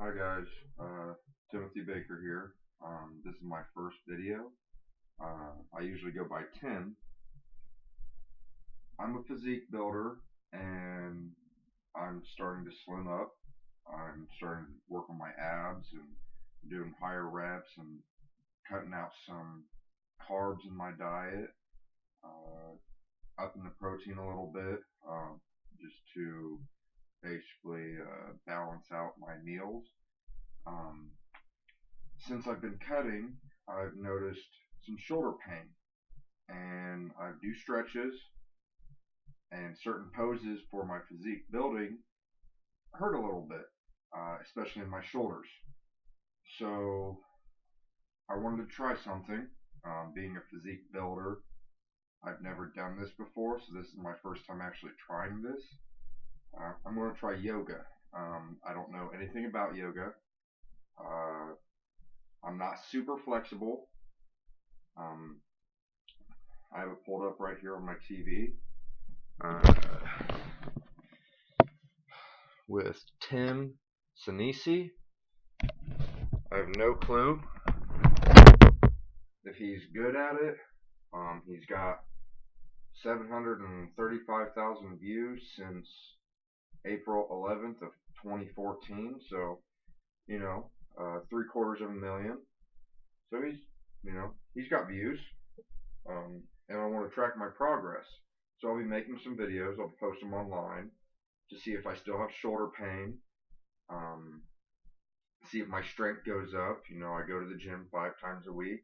Hi guys, Timothy Baker here. This is my first video. I usually go by Tim. I'm a physique builder and I'm starting to slim up. I'm starting to work on my abs and doing higher reps and cutting out some carbs in my diet, upping the protein a little bit, just to basically balance out my meals. Um, since I've been cutting, I've noticed some shoulder pain, and I do stretches and certain poses for my physique building hurt a little bit, especially in my shoulders. So I wanted to try something. Being a physique builder, I've never done this before, so this is my first time actually trying this. I'm going to try yoga. I don't know anything about yoga. Uh, I'm not super flexible. Um, I have it pulled up right here on my TV. With Tim Sinisi. I have no clue if he's good at it. He's got 735,000 views since April 11th of 2014. So, 750,000. So he's got views. And I want to track my progress. So I'll be making some videos. I'll post them online to see if I still have shoulder pain. See if my strength goes up. I go to the gym 5 times a week,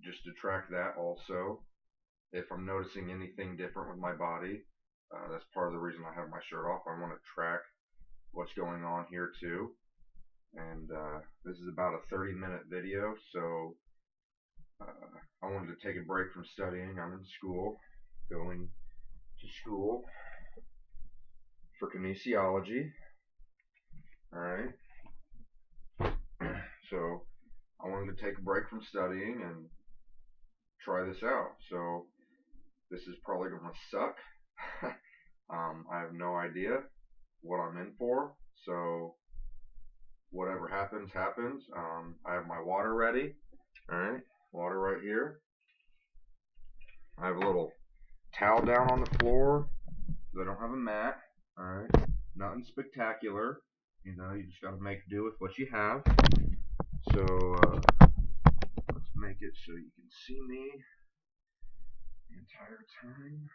just to track that also. If I'm noticing anything different with my body, that's part of the reason I have my shirt off. I want to track what's going on here too. And this is about a 30-minute video, so I wanted to take a break from studying. I'm in school, going to school for kinesiology. Alright. So I wanted to take a break from studying and try this out. So this is probably going to suck. I have no idea what I'm in for. So whatever happens, happens. I have my water ready. Alright, water right here. I have a little towel down on the floor because I don't have a mat. Alright, nothing spectacular. You just gotta make do with what you have. So, let's make it so you can see me the entire time.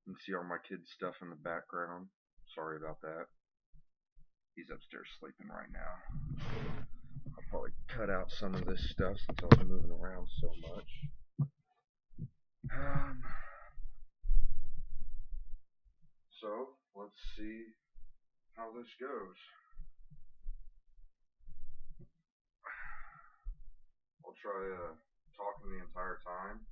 You can see all my kids' stuff in the background. Sorry about that. He's upstairs sleeping right now. I'll probably cut out some of this stuff since I was moving around so much. So let's see how this goes. I'll try talking the entire time.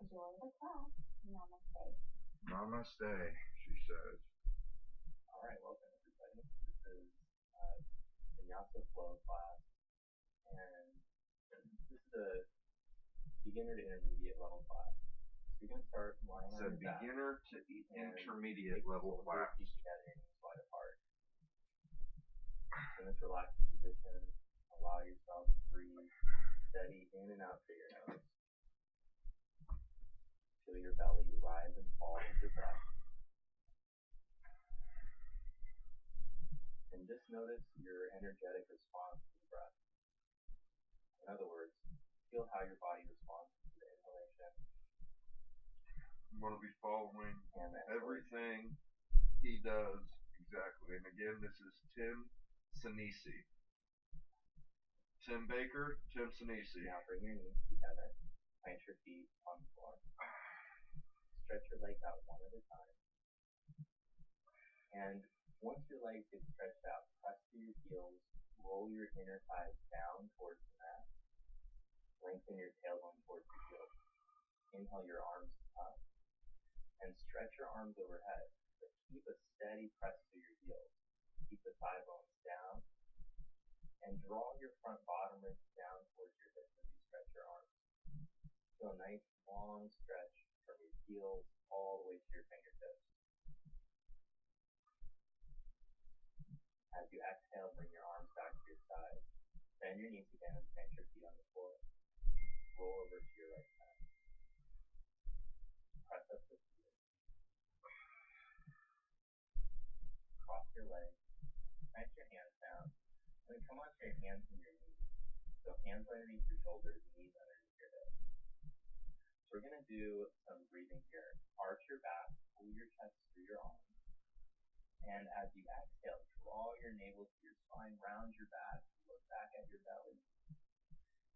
Enjoy the class. Namaste. Namaste, she says. All right, welcome everybody. This is uh, Vinyasa Flow class, and this is a beginner to intermediate level class. So you're going to start lying It's on a your back beginner to and intermediate take the level soles of your class. feet together and knees wide apart. So in this relaxed position, allow yourself to breathe steady in and out through your nose. Feel your belly rise and fall with your breath. And just notice your energetic response to the breath. In other words, feel how your body responds to the inhalation. I'm going to be following And everything he does exactly. And again, this is Tim Sinisi. Tim Baker, Tim Sinisi. Now bring your knees together, plant your feet on the floor. Stretch your legs out one at a time. And once your legs get stretched out, press through your heels, roll your inner thighs down towards the mat. Lengthen your tailbone towards your heels. Inhale your arms up and stretch your arms overhead, but keep a steady press to your heels. Keep the thigh bones down and draw your front bottom ribs down towards your hips as you stretch your arms. Feel a nice long stretch from your heels all the way to your fingertips. As you exhale, bring your arms back to your sides. Bend your knees again and plant your feet on the floor. Roll over to your right side. Press up the feet. Cross your legs. Plant your hands down. And then come onto your hands and your knees. So hands underneath your shoulders, knees underneath your hips. So we're going to do some breathing here. Arch your back, pull your chest through your arms. And as you exhale, draw your navel to your spine, round your back, look back at your belly.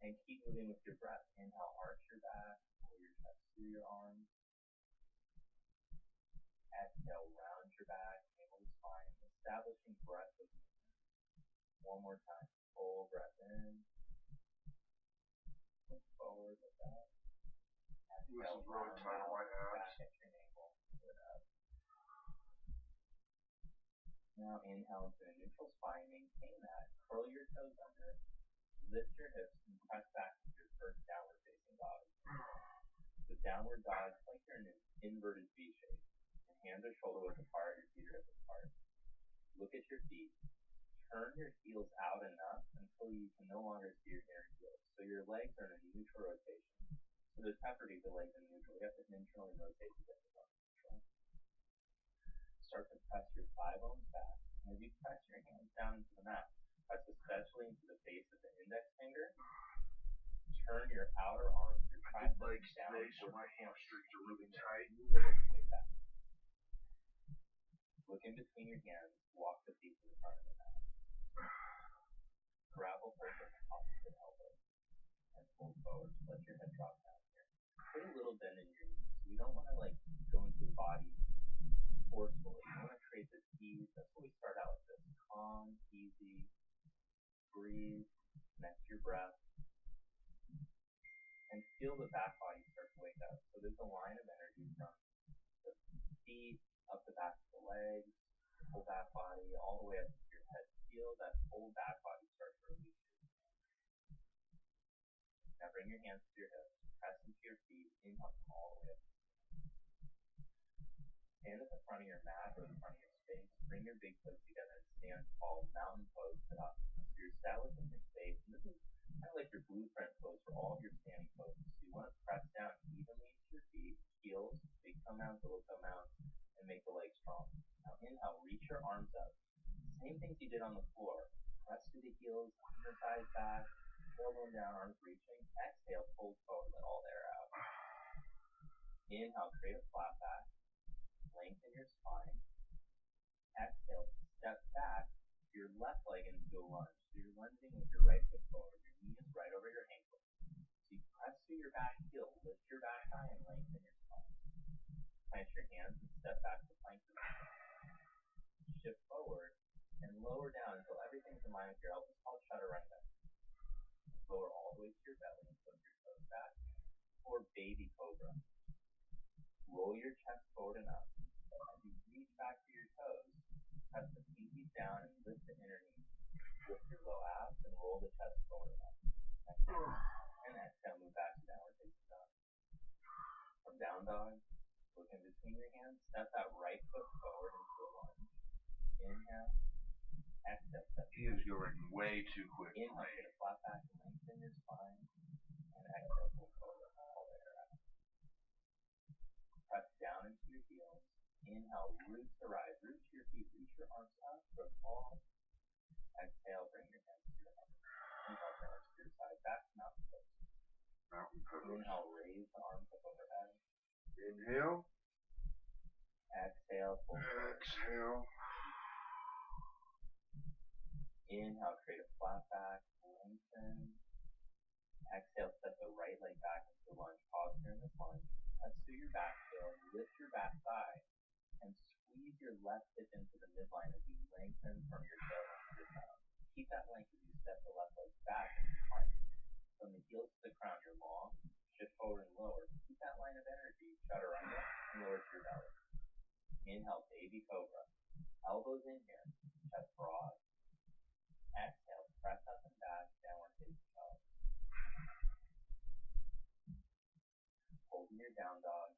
And keep moving with your breath. Inhale, arch your back, pull your chest through your arms. Exhale, round your back, navel to spine, establishing breath with movement. One more time. Full breath in. Look forward, look up. Exhale, round back at your navel. Good up. Now inhale into a neutral spine. Maintain that. Curl your toes under. Lift your hips and press back to your first downward facing dog. The downward dog is like you're in an inverted V shape. Your hands are shoulder width apart, your feet are hip width apart. Look at your feet. Turn your heels out enough until you can no longer see your inner heels. So your legs are in a neutral rotation. So there's time for the legs in neutral. You have to internally rotate to get the legs neutral. Start to press your thigh bones back. And as you press your hands down into the mat, press especially into the base of the index finger. Turn your outer arm, your triceps down towards my hamstrings are really tight. Move the hips way back. Look in between your hands. Walk the feet to the front of the mat. Gravel hold the opposite elbow and pull forward. Let your head drop down here. Put a little bend in your knees. We don't want to go into the body forcefully. You want to create this ease. That's what we start out with. This calm, easy, breathe, connect your breath, and feel the back body start to wake up. So there's a line of energy from the feet up the back of the legs, the whole back body, all the way up to your head. Feel that whole back body start to release you. Now bring your hands to your hips, press into your feet, inhale all the way up. Stand at the front of your mat or the front of your space. Bring your big toes together and stand tall, mountain pose, Tadasana. So you're establishing your space, and this is kind of like your blueprint pose for all of your standing poses. So you want to press down evenly into your feet, heels, big toe mounts, little toe mounts, and make the legs strong. Now inhale, reach your arms up. Same things you did on the floor. Press through the heels, inner thighs back, tailbone down, arms reaching. Exhale, pull forward, let all the air out. Inhale, create a flat back. Lengthen your spine. Exhale, step back your left leg into a lunge. So you're lunging with your right foot forward. Your knee is right over your ankle. So you press through your back heel, lift your back thigh, and lengthen your spine. Plant your hands and step back to plank position. Shift forward and lower down until everything's in line with your elbows. Called chaturanga. Lower all the way to your belly and flip your toes back. Or baby cobra. Roll your chest forward and up. As you reach back roll the chest forward up. Exhale. And exhale, move back to downward facing dog. From down dog, look in between your hands, step that right foot forward into a lunge. Inhale. Exhale, step. He is going way too quick. Inhale, take a flat back, lengthen your spine. And exhale, pull forward all the way around. Press down into your heels. Inhale, roots to rise. Root to your feet. Reach your arms up for a fall. Exhale, bring your hands to your heart. Inhale, bring arms to your side. Back to mountain pose. Mountain pose. Inhale, raise the arms up overhead. Inhale. Exhale, pull forward. Exhale. Inhale, create a flat back. Lengthen. Exhale, step the right leg back into lunge. Pause here in this lunge. Press through your back heel. Lift your back thigh. And squeeze your left hip into the midline as you lengthen from your tailbone to your crown. Keep that length as you step the left leg back into plank. From the heels to the crown, you're long. Shift forward and lower. Keep that line of energy. Chaturanga and lower to your belly. Inhale, baby cobra. Elbows in here. Chest broad. Exhale, press up and back. Downward facing dog. Holding your down dog.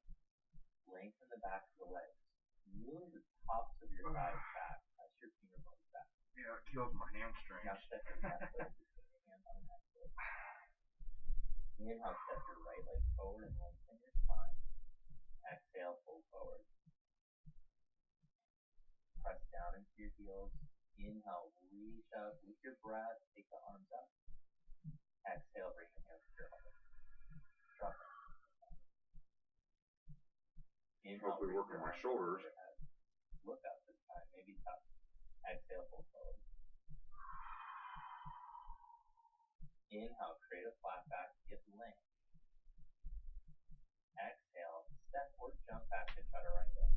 Lengthen the back of the legs. Move the tops of your thighs back. Press your finger bones back. Yeah, it kills my hamstrings. Now step your left leg between your hands on the next foot. Inhale, step your right leg forward and lengthen your spine. Exhale, pull forward. Press down into your heels. Inhale, reach up with your breath. Take the arms up. Exhale, bring the hands to your heart. Drop it. Inhale, hopefully working my shoulders. Look up this time, maybe top. Exhale, pull forward. Inhale, create a flat back, hip length. Exhale, step or jump back to chaturanga.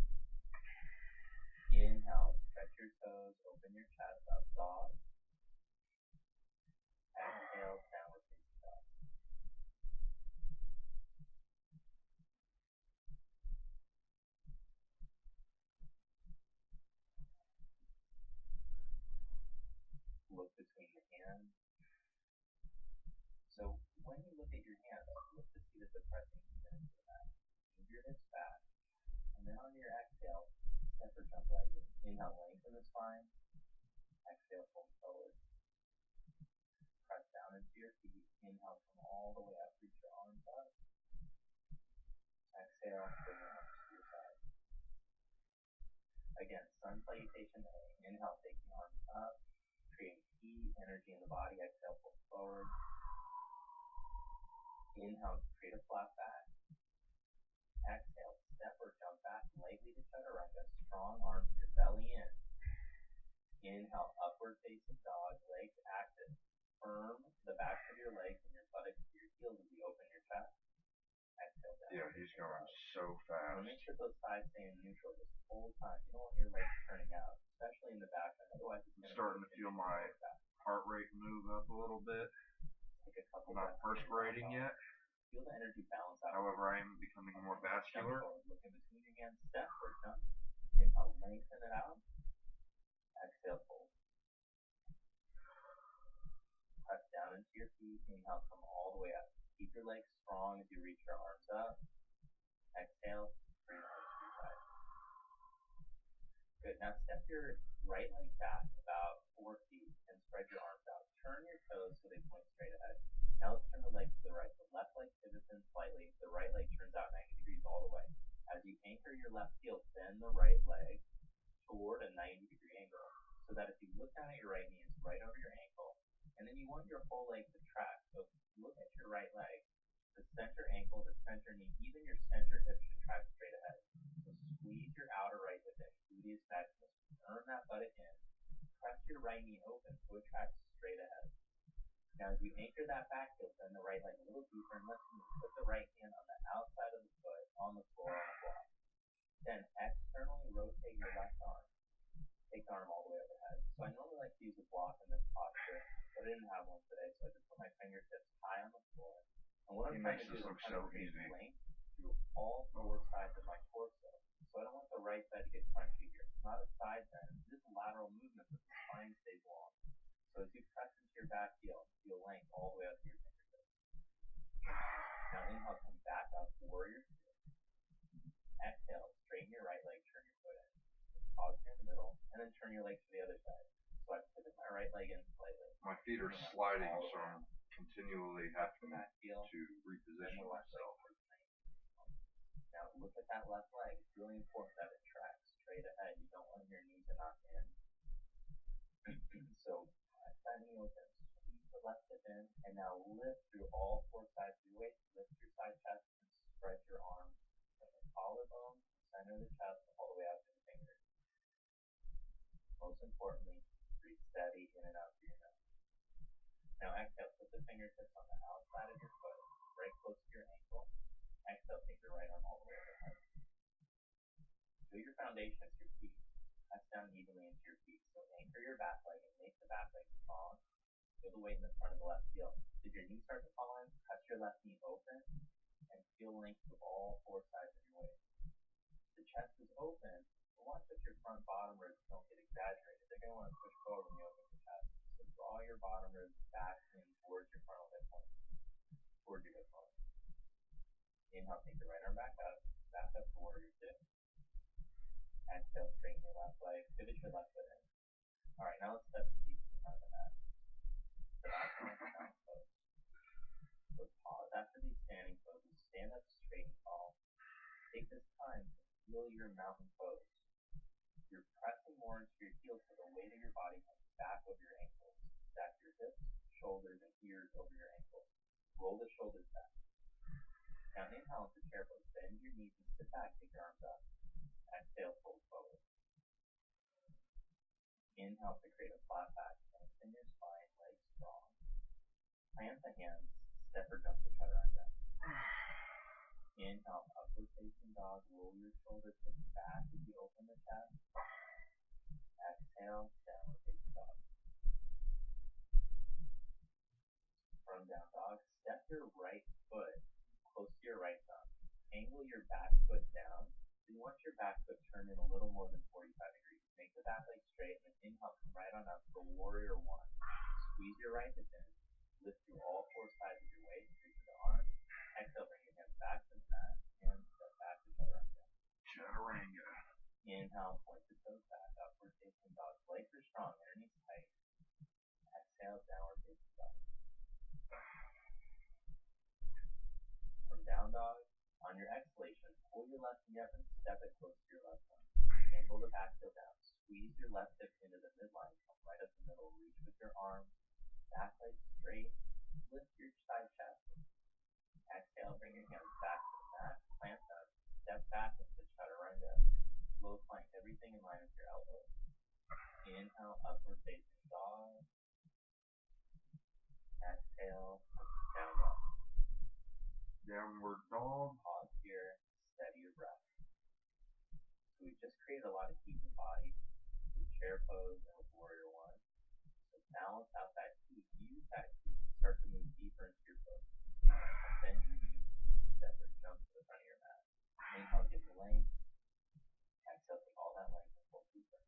Inhale, stretch your toes, open your chest, up dog. Exhale, downward facing dog. Look between the hands. So when you look at your hands, look to see that they're pressing even into the mat. Move your hips back. And then on your exhale, step or jump lightly. Inhale, lengthen the spine. Exhale, fold forward. Press down into your feet. Inhale, come all the way up. Reach your arms up. Exhale, bring your arms to your side. Again, sun salutation A. Inhale, take the arms up. Create heat, energy in the body. Exhale, fold forward. Inhale, create a flat back. Exhale, step or jump back lightly to chaturanga. Strong arms to your belly in. Inhale, upward facing dog, legs active. Firm the backs of your legs and your buttocks to your heels as you open your chest. Exhale down. Yeah, he's going so fast. And make sure those thighs stay in neutral this whole time. You don't want your legs turning out, especially in the back end. Otherwise, it's I'm starting to feel my heart rate move up a little bit. Take a couple I'm not perspirating yet. Feel the energy balance out. However, I am becoming more vascular. Look in between your hands, step or jump. Inhale, lengthen it out. Exhale, fold. Press down into your feet. Inhale, come all the way up. Keep your legs strong as you reach your arms up. Exhale, bring your arms to your side. Good. Now step your right leg back about 4 feet and spread your arms out. Turn your toes so they point straight ahead. Now let's turn the legs to the right. The left leg pivots in slightly. The right leg turns out 90 degrees all the way. As you anchor your left heel, bend the right leg toward a 90-degree angle. So that if you look down at your right knee, it's right over your ankle. And then you want your whole leg to track. So look at your right leg. The center ankle, the center knee, even your center hip should track straight ahead. So squeeze your outer right hip in. Gluteus maximus. Turn that buttock in. Press your right knee open so it tracks straight ahead. Now as you anchor that back heel, bend the right leg a little deeper and let's move. Put the right hand on the outside of the foot, on the floor, on the block. Then externally rotate your left arm. Take the arm all the way overhead. So I normally like to use a block in this posture, but I didn't have one today, so I just put my fingertips high on the floor. And what I'm trying to do is I'm trying to create length through all 4 sides of my torso. So I don't want the right side to get crunchy here. It's not a side bend, it's just lateral movement, but the spine stays long. So as you press into your back heel, plank all the way up to your fingertips. Now inhale, come back up, warrior two. Exhale, straighten your right leg, turn your foot in. Pause here in the middle, and then turn your legs to the other side. So I pivot my right leg in slightly. My feet are sliding, so I'm continually having to reposition myself. Now look at that left leg. It's really important that it tracks straight ahead. You don't want your knee to knock in. So press that knee open, squeeze the left hip in, and now lift through all four sides of your waist. Lift your side chest and spread your arms from the collarbone, center of the chest, all the way out to the fingers. Most importantly, breathe steady in and out through your nose. Now exhale, put the fingertips on the outside of your foot, right close to your ankle. Exhale, take your right arm all the way overhead. Feel your foundation as your feet press down evenly into your feet. So anchor your back leg and make the back leg strong. Feel the weight in the front of the left heel. If your knees start to fall in, press your left knee open and feel length through all four sides of your waist. The chest is open, but watch if your front bottom ribs don't get exaggerated. They're going to want to push forward when you open the chest. So draw your bottom ribs back in towards your frontal hip point. Towards your hip point. Inhale, take the right arm back up to warrior two. Exhale, straighten your left leg, pivot your left foot in. Alright, now let's step seat behind the mat. So pause after these standing poses. Stand up straight and tall. Take this time to feel your mountain pose. You're pressing more into your heels so the weight of your body comes back over your ankles. Stack your hips, shoulders, and ears over your ankles. Roll the shoulders back. Now inhale into chair pose. Bend your knees and sit back. Take your arms up. Exhale, fold forward. Inhale to create a flat back. Lengthen your spine, legs strong. Plant the hands. Step or jump to chaturanga. Inhale, upward facing dog. Roll your shoulders back as you open the chest. Exhale, downward facing dog. From down dog, step your right foot close to your right thumb. Angle your back foot down. So you want your back foot turned in a little more than 45 degrees. Make the back leg straight and then inhale, come right on up for warrior one. Squeeze your right hip in. Lift through all four sides of your waist. Reach the arms. Exhale, bring your hands back to the mat and step back to chaturanga. Chaturanga. Inhale, point the toes back, upward facing dog. Legs are strong, underneath tight. Exhale, downward facing dog. From down dog, on your exhalation, pull your left knee up and step it close to your left arm. Angle the back heel down. Squeeze your left hip into the midline. Come right up the middle. Reach with your arm. Back leg straight. Lift your side chest. Exhale, bring your hands back to the mat. Plant up. Step back into chaturanga. Low plank, everything in line with your elbows. Inhale, upward facing dog. Exhale, down dog. Downward dog. Pause here, steady your breath. So we just created a lot of heat in the body with chair pose and with warrior one. So balance out that heat. Use that heat to start to move deeper into your pose. Bend your knees, step or jump to the front of your mat. Inhale, get the length. Exhale, take all that length and pull deeper.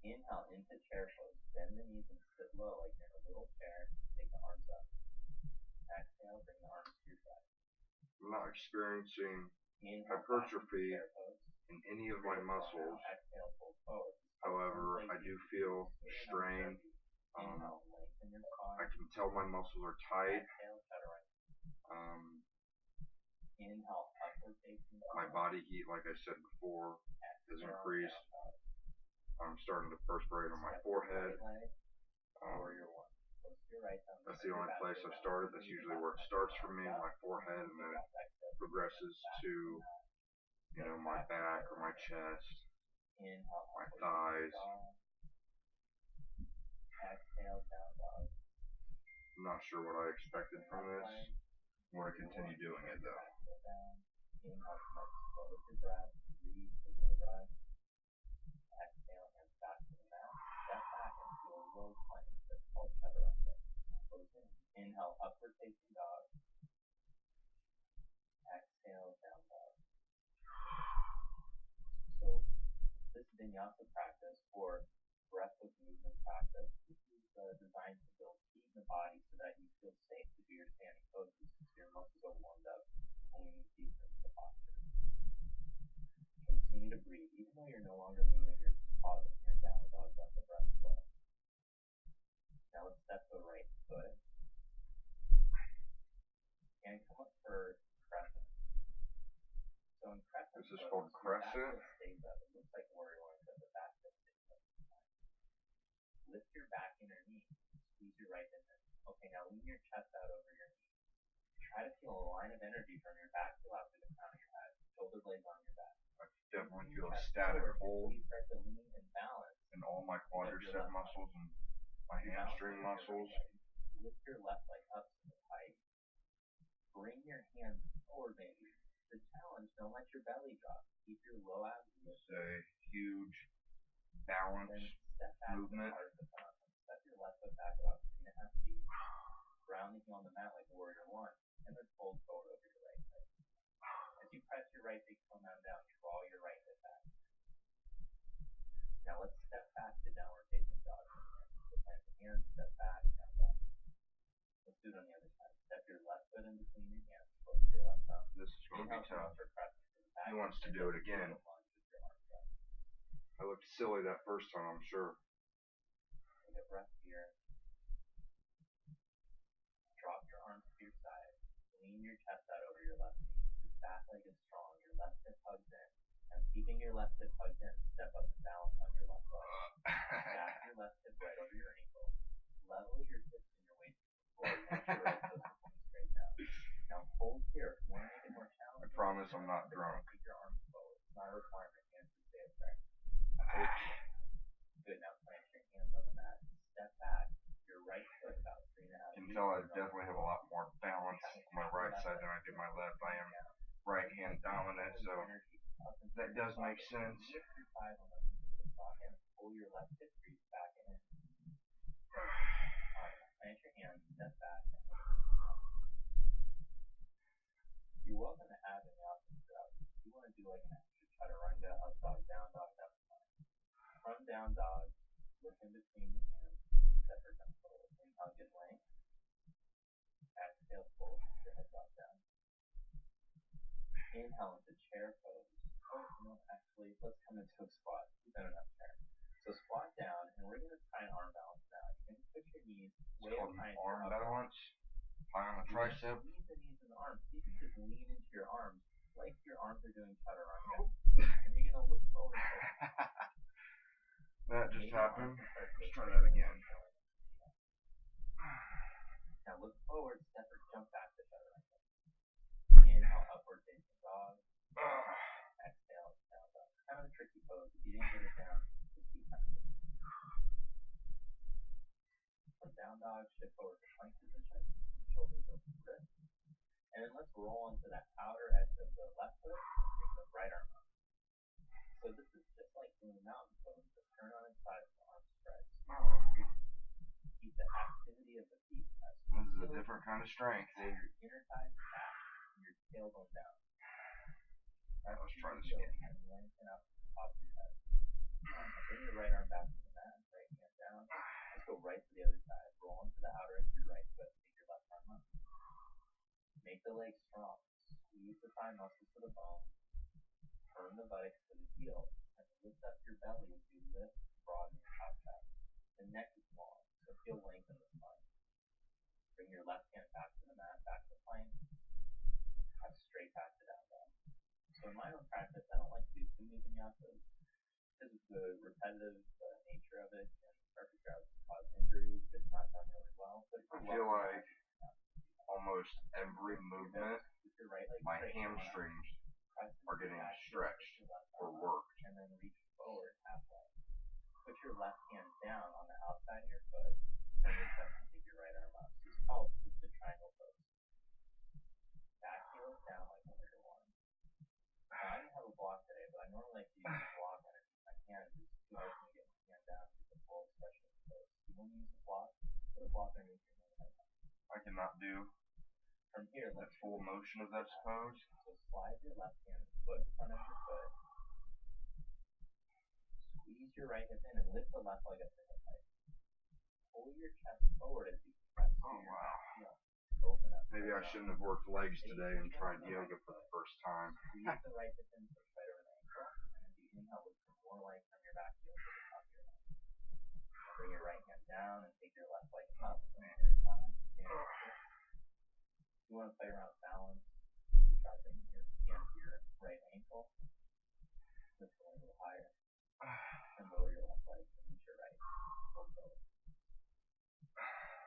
Inhale into chair pose. Bend the knees and sit low like you're in a little chair. Take the arms up. Exhale, bring the arms to your side. I'm not experiencing hypertrophy in any of my muscles. However, I do feel strain. I can tell my muscles are tight. My body heat, like I said before, has increased. I'm starting to perspirate on my forehead. That's the only place I've started. That's usually where it starts for me, my forehead, and then it progresses to, my back or my chest, my thighs. I'm not sure what I expected from this. I'm going to continue doing it though. Inhale, upward facing dog. Exhale, down dog. So this vinyasa practice, or breath of movement practice. This is designed to build heat in the body so that you feel safe to do your standing poses since your muscles are warmed up when we move deeper into the posture. Continue to breathe. Even though you're no longer moving, you're pausing here in downward dog, let the breath flow. Now let's step the right foot and come up for crescent. So in crescent, this is called crescent. Stays up. It looks like warrior one, but the back foot stays up. Lift your back and your knee. Squeeze your right hip in. Okay, now lean your chest out over your knee. Try to feel a line of energy from your back to out through the crown of your head. Shoulder blades on your back. I definitely feel a static hold you start to lean and balance in all my quadricep muscles and my hamstring muscles. Lift your left leg up to the height. Bring your hands forward, baby. The challenge, don't let your belly drop. Keep your low abs. It's a huge balance movement. Step your left foot back about 3.5 feet. Ground the heel on the mat like warrior one, and then fold forward over your right leg. As you press your right big toe mountain down, draw your right hip back. Now let's step back to downward facing dog. So plant the hands, step back, down dog. Let's do it on the other side. Step your left foot in between your hands, close to your left thumb. This is going to be tough. He wants to do it again. I looked silly that first time, I'm sure. Take a breath here. Drop your arms to your side. Lean your chest out over your left knee. Your back leg is strong. Your left hip hugs in. And keeping your left hip hugged in, step up and balance on your left leg. Stack your left hip right over your ankle. Level your hips and your waist forward. Watch your right foot coming straight down. Now hold here. If you want to make it more challenging, I promise I'm not drunk. Keep your arms forward. It's not a requirement. Hands can stay up there. Good. Now plant your hands on the mat. Step back. Your right foot about 3.5 feet. You can tell I definitely have a lot more balance on my right side than I do my left. I am right hand dominant, so that does make sense. Lift your thighs on the and pull your left hip crease back and in. Alright, plant your hands, step back. You're welcome to add in the options throughout. If you want to do like an extra chaturanga, up dog, that's fine. From down dog, look in between the hands, separate them forward. Inhale, get length. Exhale, pull your head drop down. Inhale into chair pose. Oh, no, actually, let's come into a squat. We've done enough chair. So squat down, and we're going to try an arm balance now. You can push your knees way up high. Arm balance. High on the tricep. Squeeze the knees and the arms. See if you just lean into your arms, like your arms are doing chaturanga. And you're going to look forward. That just happened. Let's try that again. Now look forward, step or jump back to chaturanga. Inhale, upward facing dog. Exhale, down dog. Kind of a tricky pose. If you didn't get it down, just keep practicing. From down dog, shift forward to plank position. Shoulders over the wrist. And then let's roll into that outer edge of the left foot and take the right arm up. So this is just like doing a mountain pose, but turn on its side with the arms spread. Keep the activity of the feet. This is a different kind of strength. So your inner thighs back and your tailbone down. Alright, let's try this again. And lengthen up the top of your head. Bring your right arm back to the mat, right hand down. Let's go right to the other side. Roll into the outer edge of your right foot. Take your left arm up. Make the legs strong. Squeeze the thigh muscles to the bone. Turn the buttocks to the heel. And lift up your belly as you lift, broaden your top chest. The neck is long, so feel length in the spine. Bring your left hand back to the mat, back to plank. Cut straight back to down dog. So in my own practice, I don't like to do too many vinyasas because of the repetitive nature of it, and perfect routes can cause injuries if it's not done really well. But I feel like almost every movement, my hamstrings are getting stretched or worked. And then reach forward halfway. Put your left hand down on the outside of your foot. Turn your chest and take your right arm up. This is called twisted triangle pose. Back heel is down like warrior one. Now, I didn't have a block today, but I normally like to use a block underneath my hand. It's too hard for me to get my hand down to get the full expression of the pose. You want to use a block? Put a block underneath your hand. I cannot do from here, the full motion of that pose. So slide your left hand foot in front of your foot. Squeeze Reach your right hip in and lift the left leg up to hip height. Pull your chest forward as you press Oh your wow. heel. Open up. Maybe I shouldn't have worked legs today and tried yoga for the first time. Squeeze the right hip in, push right over the ankle, and as you inhale, look for more length from your back heel to the top of your head. Now bring your right hand down and take your left leg up on the inner thigh. If you want to play around with balance, you try bringing your hand to your right ankle, lift it a little higher, and lower your left leg and reach your right.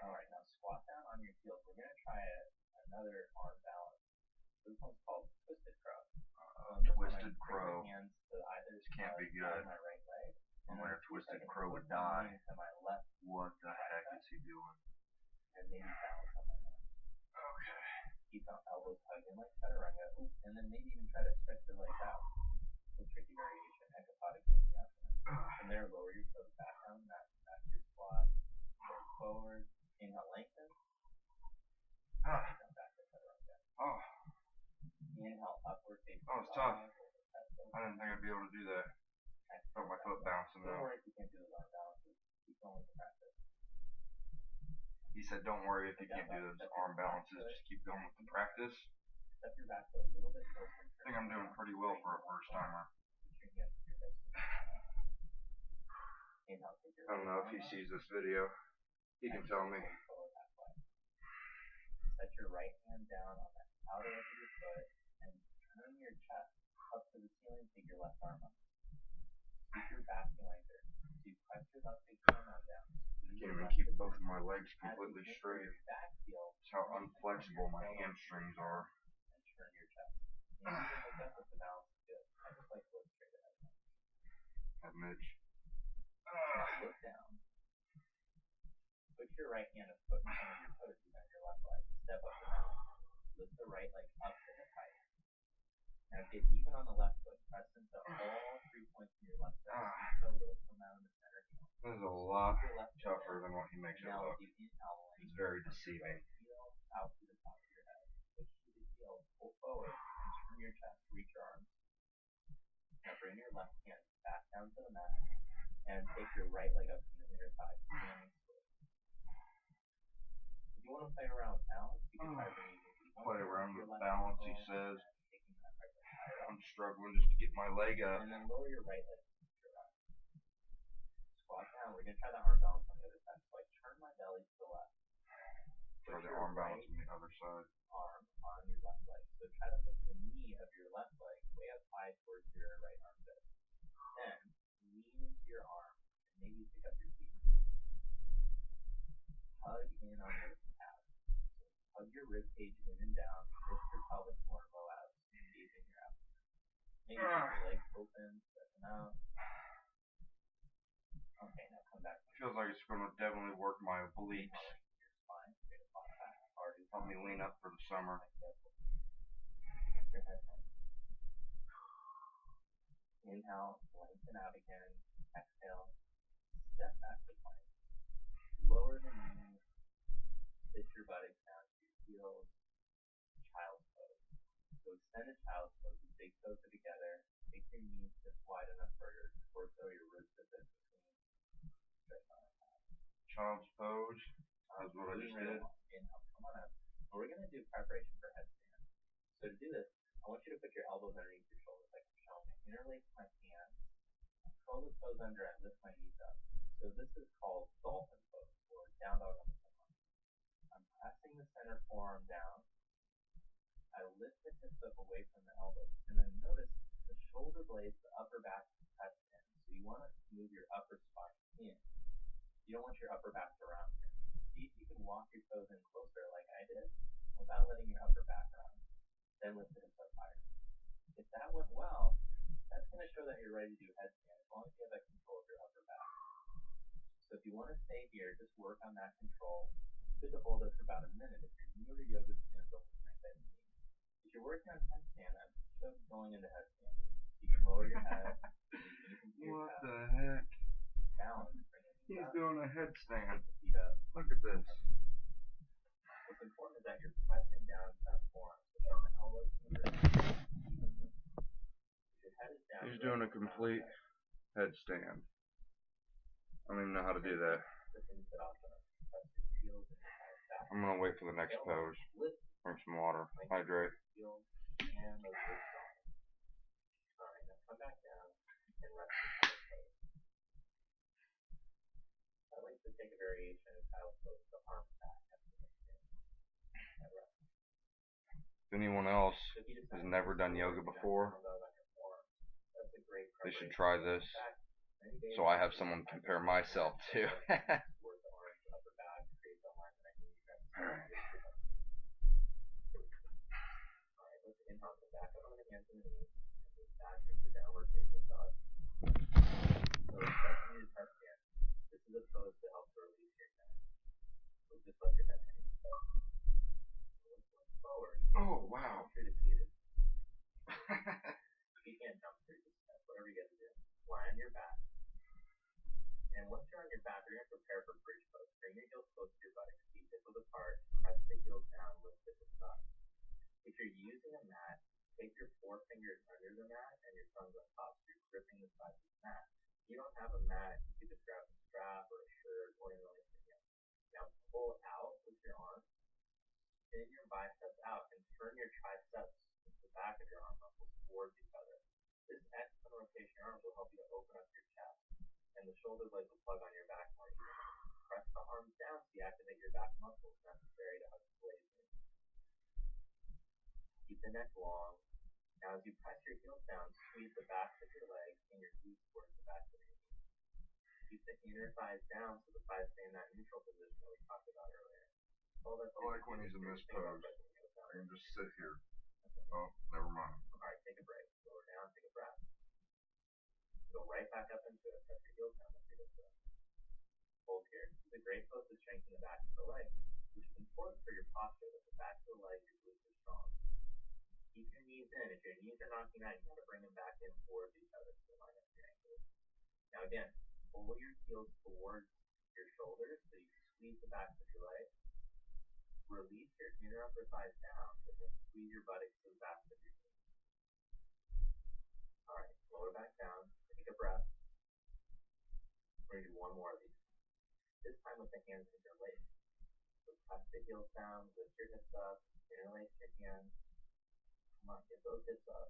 Alright, now squat down on your heels. We're going to try another arm balance. This one's called Twisted Crow. Twisted Crow. Hands to either This can't be good. my right leg. I'm like a Twisted Crow would die. To my left. What the heck is he doing? And maybe balance on my right. Okay. Keep my elbows hugged in like chaturanga. And then maybe even try to stretch your legs out. A tricky variation. Ecopodic hanging out. From there, lower your toes back down. That's your squat. Foot forward. Inhale, lengthen. Come back to chaturanga. Oh. Inhale, upward facing. That was tough. I didn't think I'd be able to do that. Felt my foot bouncing Don't though. worry if you can't do those arm balances. Keep going with the practice. He said, don't worry if you can't do those arm balances. Just keep going with the practice. Step your back foot a little bit closer. I think I'm doing pretty well for a first timer. Put your hands to your hips. Inhale, take your I don't know if he sees this video. He can tell me. Set your right hand down on the outer edge of your foot and turn your chest up to the ceiling. Take your left arm up. Keep your back lengthen. So you press your left big toe down. I can't even keep both of my legs completely straight. That's how unflexible my hamstrings are. And turn your chest. And you can look up with the balance is good. I just like to look straight ahead. That Mitch. Look down. Put your right hand a foot in front of your toes behind your left leg. Step up to balance. Lift the right leg up to hip height. Now get even on the left foot. Press into all 3 points in your left foot. So those come out in the center heel. This is a lot tougher than what he makes it look. It's very deceiving. Heel out to the top of your head. Push to the heel. Pull forward and turn your chest. Reach your arms. Now bring your left hand back down to the mat and take your right leg up from the inner thigh. Standing split. If you want to play around with balance, you can try bringing play around with balance, he says. I'm struggling just to get my leg up. And then lower your right leg. Squat down. We're going to try the arm balance on the other side. So I turn my belly to the left. Try the arm balance on the other side. Arm on your left leg. So try to put the knee of your left leg way up high towards your right armpit. Then lean into your arm and maybe pick up your feet. Hug in on your calves. So hug your rib cage in and down. Lift your pelvic floor and low abs. Engage in your abs. Maybe keep your legs open. Stretch them out. Okay, now come back. Feels like it's going to definitely work my obliques. Help me lean up for the summer. Inhale, lengthen out again. Exhale, step back to plank. Lower the knees. Sit your buttocks down to your heels. Child's pose. So extended child's pose. Your big toes are together. Make your knees just wide enough for your torso, your ribs to fit between. Child's pose. That's what I just did. Inhale, come on up. We're going to do preparation for headstand. So to do this, I want you to put your elbows underneath your shoulders like I'm showing. Interlace my hands. Curl the toes under and lift my knees up. So this is called dolphin pose or down dog on the forearm. I'm pressing the center forearm down. I lift the hips up away from the elbows. And then notice the shoulder blades, the upper back pressed in. So you want to move your upper spine in. You don't want your upper back around here. See if you can walk your toes in closer like I did without letting your upper back around. Then lift the hips up higher. If that went well, that's going to show that you're ready to do headstand as long as you have that control of your upper back. So if you want to stay here, just work on that control. It's good to hold it for about a minute. If you're newer to yoga, it's going to go with my head and knees. If you're working on headstand, I'm just going into headstand. You can lower your head. What the heck? Balance. He's doing a headstand. Feet up. Look at this. What's important is that you're pressing down to that forearm. So from the elbows to the wrist. Your head is down. He's doing a complete headstand. I don't even know how to do that. I'm gonna wait for the next pose. Drink some water. Hydrate. Come back down and rest your toes. I like to take a variation of child's pose, the arm back after the rest. If anyone else has never done yoga before, they should try this, so I have someone to compare myself to. Alright. Inhale, come back up on the hands and knees, and move back into downward facing dog. So expect you to touch hands. This is a pose to help release your neck. So just let your head hang. Look forward. Oh, wow. Through the seated. You can't jump through the step, whatever you gotta do. Lie on your back. And once you're on your back, you're gonna prepare for bridge pose. Bring your heels close to your buttocks, feet hip width apart, press the heels down, lift hip width up. If you're using a mat, take your forefingers under the mat and your thumbs on top, so you're gripping the sides of the mat. If you don't have a mat, you could just grab a strap or a shirt or anything else. Now pull out with your arms, spin your biceps out, and turn your triceps to the back of your arm muscles towards each other. This external rotation of your arms will help you to open up your chest, and the shoulder blades will plug on your back more easily. Press the arms down so you activate your back muscles necessary to hug the blades in. Keep the neck long. Now as you press your heels down, squeeze the backs of your legs and your glutes towards the back of your knees. Keep the inner thighs down so the thighs stay in that neutral position that we talked about earlier. I like when he's in this pose. I can just sit here. Oh, never mind. Alright, take a break. Lower down, take a breath. Go right back up into it. Press your heels down. Let's do this. Hold here. This is a great pose to strengthen the back of the leg, which is important for your posture, that the back of the leg, your glutes are strong. Keep your knees in. If your knees are knocking out, you gotta bring them back in towards each other to line up your ankles. Now again, pull your heels towards your shoulders so you squeeze the backs of your legs. Release your inner upper thighs down, but then squeeze your buttocks to the backs of your knees. Alright, lower back down, take a breath. We're gonna do one more of these. This time with the hands interlaced. So press the heels down, lift your hips up, interlace your hands. Come on, get those hips up.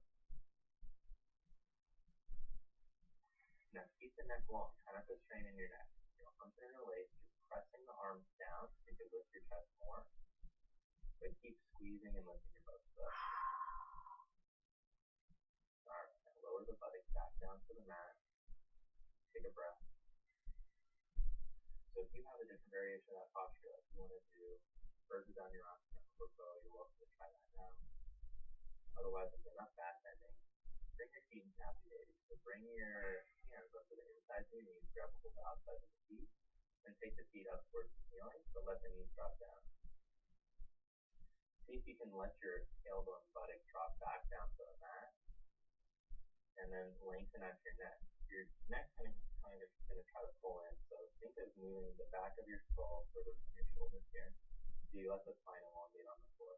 Now keep the neck long, try not to strain in your neck. Your arms are interlaced, you're pressing the arms down so you can lift your chest more. But keep squeezing and lifting your buttocks up. Alright, now lower the buttocks back down to the mat. Take a breath. So if you have a different variation of that posture, like you want to do further down your arms or bow, you're welcome to try that now. Otherwise, if there's enough back bending, bring your feet into happy baby. So bring your hands up to the inside of your knees, grab a hold of the outside of the feet, and take the feet up towards the ceiling, but let the knees drop down. See if you can let your tailbone and buttock drop back down to the mat, and then lengthen out your neck. Your neck kind of going to try to pull in, so think of moving the back of your skull further from your shoulders here, so you let the spine elongate on the floor.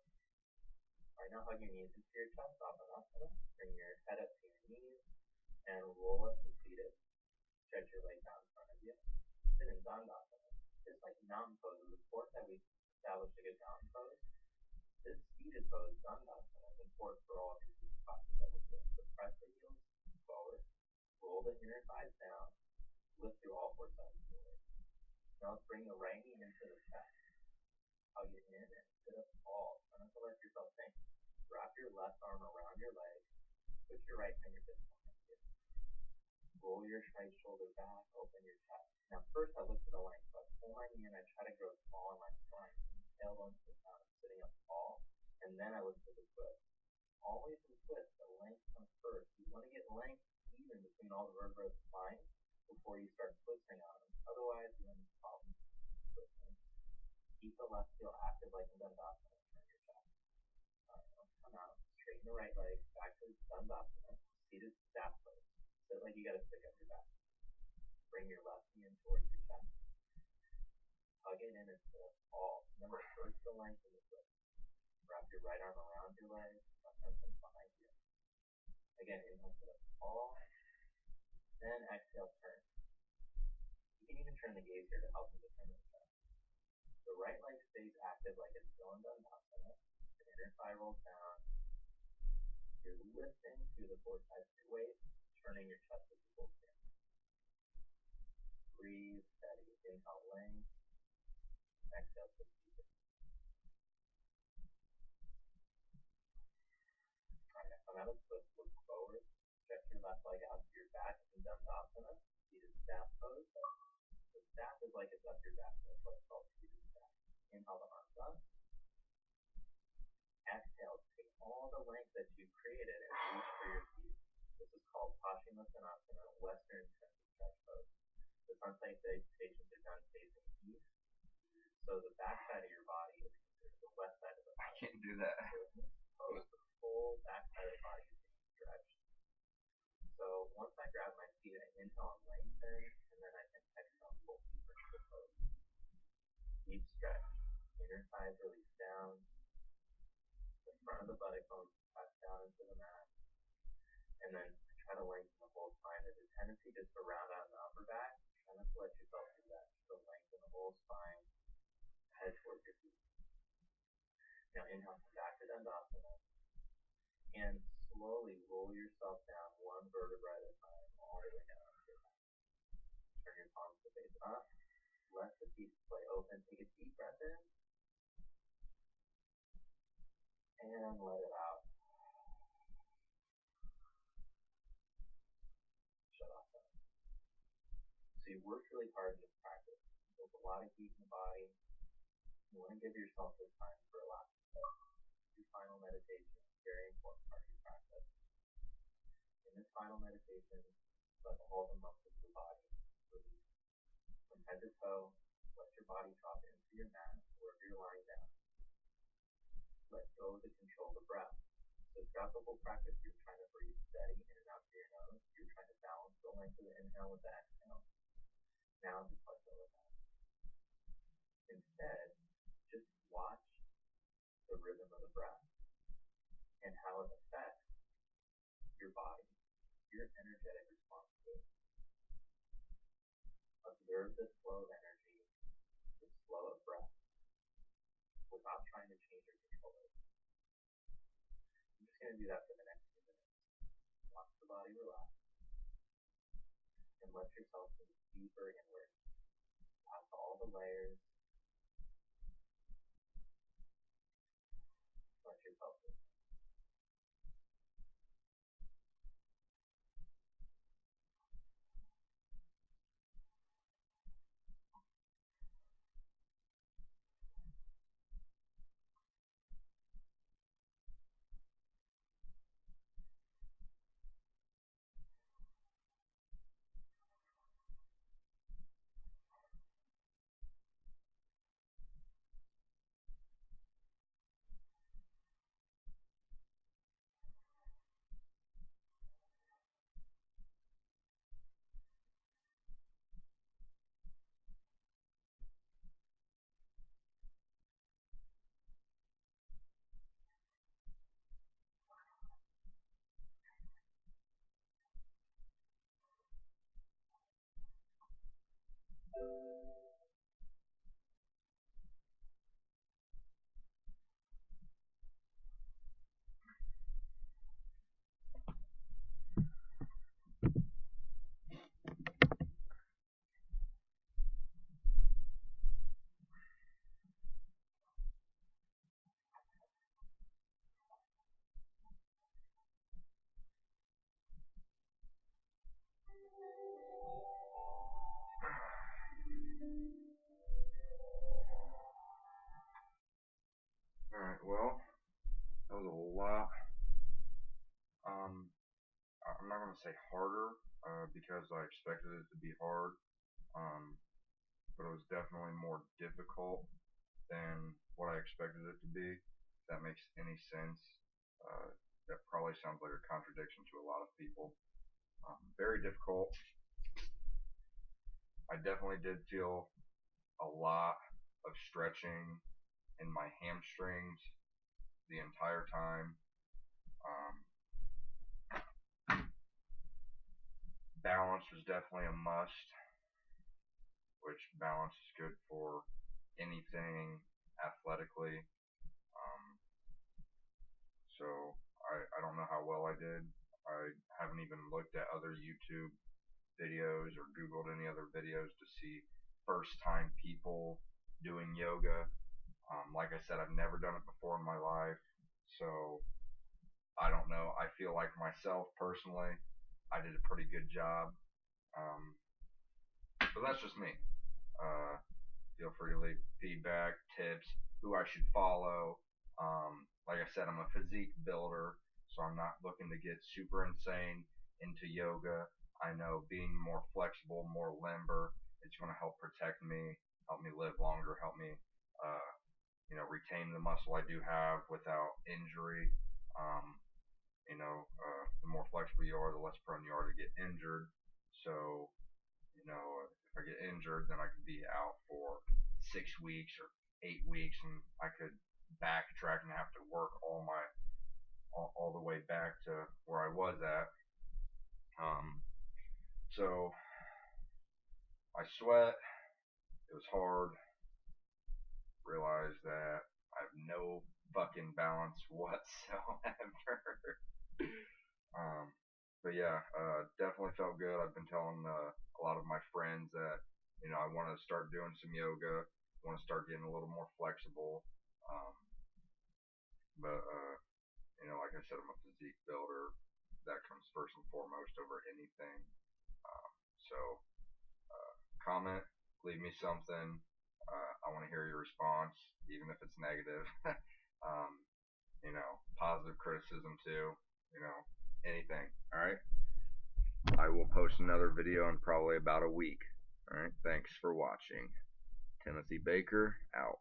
Alright, now hug your knees into your chest, Uttanasana. Bring your head up to your knees, and roll up to seated. Stretch your leg down in front of you. Sit in Dandasana. Just like mountain pose is important that we establish a good mountain pose. This seated pose, Dandasana, is important for all of your future postures that we'll do. So press the heels forward, roll the inner thighs down, lift through all four sides of the leg. Now let's bring the right knee into the chest. Hug it in and sit up tall. Try not to let yourself sink. Wrap your left arm around your leg. Put your right fingertips behind you. Roll your right shoulder back, open your chest. Now first I look to the length, so I pull my knee and I try to grow tall in my spine. Tailbone to the ground, sitting up tall, and then I look to the twist. Always in twist, the length comes first. You want to get length even between all the vertebrae of the spine before you start twisting on them. Otherwise, you're going to have problems twisting. Keep the left heel active like in Dandasana. Turn your chest. Alright, let's come out. Straighten the right leg. Back to Dandasana. Seated staff pose. Sit like you got to stick up your back. Bring your left knee in towards your chest. Hug it in and sit up tall. Remember, first the length of the twist. Wrap your right arm around your leg. Left arm comes behind you. Again, inhale, sit up tall. Then exhale, turn. You can even turn the gaze here to help you determine the stress. The right leg stays active like it's still in Dandasana. The inner thigh rolls down. You're lifting through the four sides of your waist, turning your chest as you full stand. Breathe steady. Inhale length. Exhale twist deeper. Alright, now come out of twist, look forward. Stretch your left leg out to your back in Dandasana. Seated staff pose. The staff is like it's up your back, so that's why it's called seated staff. Inhale the arms up. Exhale, take all the length that you created and reach for your feet. This is called Paschimottanasana, Western tension stretch pose. The sun salutations are done facing east, so the back side of your body is considered the west side of the body. I can't do that. So in this pose, the whole back side of the body is being stretched. So once I grab my feet, I inhale and lengthen, and then I can exhale and pull deeper into the pose. Deep stretch. Inner thighs release down. The front of the buttock bones press down into the mat. And then try to lengthen the whole spine. There's a tendency just to round out in the upper back. Try not to let yourself do that. Just to lengthen the whole spine. Head towards your feet. Now inhale, come back to Dandasana. And slowly roll yourself down one vertebra at a time, all the way down to your back. Turn your palms to face up. Let the feet splay open. Take a deep breath in. And let it out. Shut off that. So you worked really hard in this practice. There's a lot of heat in the body. You want to give yourself this time for a relax. Your final meditation is a very important part of your practice. In this final meditation, let all the muscles of the body release. From head to toe, let your body drop into your mat, wherever you're lying down. Let go to control the breath. So throughout the whole practice, you're trying to breathe steady in and out through your nose. You're trying to balance the length of the inhale with the exhale. Now just let go of that. Instead, just watch the rhythm of the breath and how it affects your body, your energetic response to it. Observe the flow of energy, the flow of breath, without trying to change or control it. I'm just going to do that for the next few minutes. Watch the body relax and let yourself move deeper inward, past all the layers. Let yourself move. Alright, well, that was a lot. I'm not going to say harder, because I expected it to be hard, but it was definitely more difficult than what I expected it to be. If that makes any sense. That probably sounds like a contradiction to a lot of people. Very difficult. I definitely did feel a lot of stretching in my hamstrings the entire time. Balance was definitely a must, which balance is good for anything athletically. Um, so I don't know how well I did. I haven't even looked at other YouTube videos or Googled any other videos to see first time people doing yoga. Like I said, I've never done it before in my life, so I don't know. I feel like myself personally, I did a pretty good job. Um, but that's just me. Uh, Feel free to leave feedback, tips, who I should follow. Like I said, I'm a physique builder, so I'm not looking to get super insane into yoga. I know being more flexible, more limber, it's going to help protect me, help me live longer, help me, uh, retain the muscle I do have without injury. Um, the more flexible you are, the less prone you are to get injured. So if I get injured, then I could be out for 6 weeks or 8 weeks, and I could backtrack and have to work all the way back to where I was at. So I sweat. It was hard. Realized that I have no fucking balance whatsoever. um, but yeah, definitely felt good. I've been telling a lot of my friends that I want to start doing some yoga. I want to start getting a little more flexible. Um, but like I said, I'm a physique builder. That comes first and foremost over anything. So comment, leave me something. I want to hear your response, even if it's negative. um, positive criticism too. Anything. All right. I will post another video in probably about a week. All right. Thanks for watching. Timothy Baker out.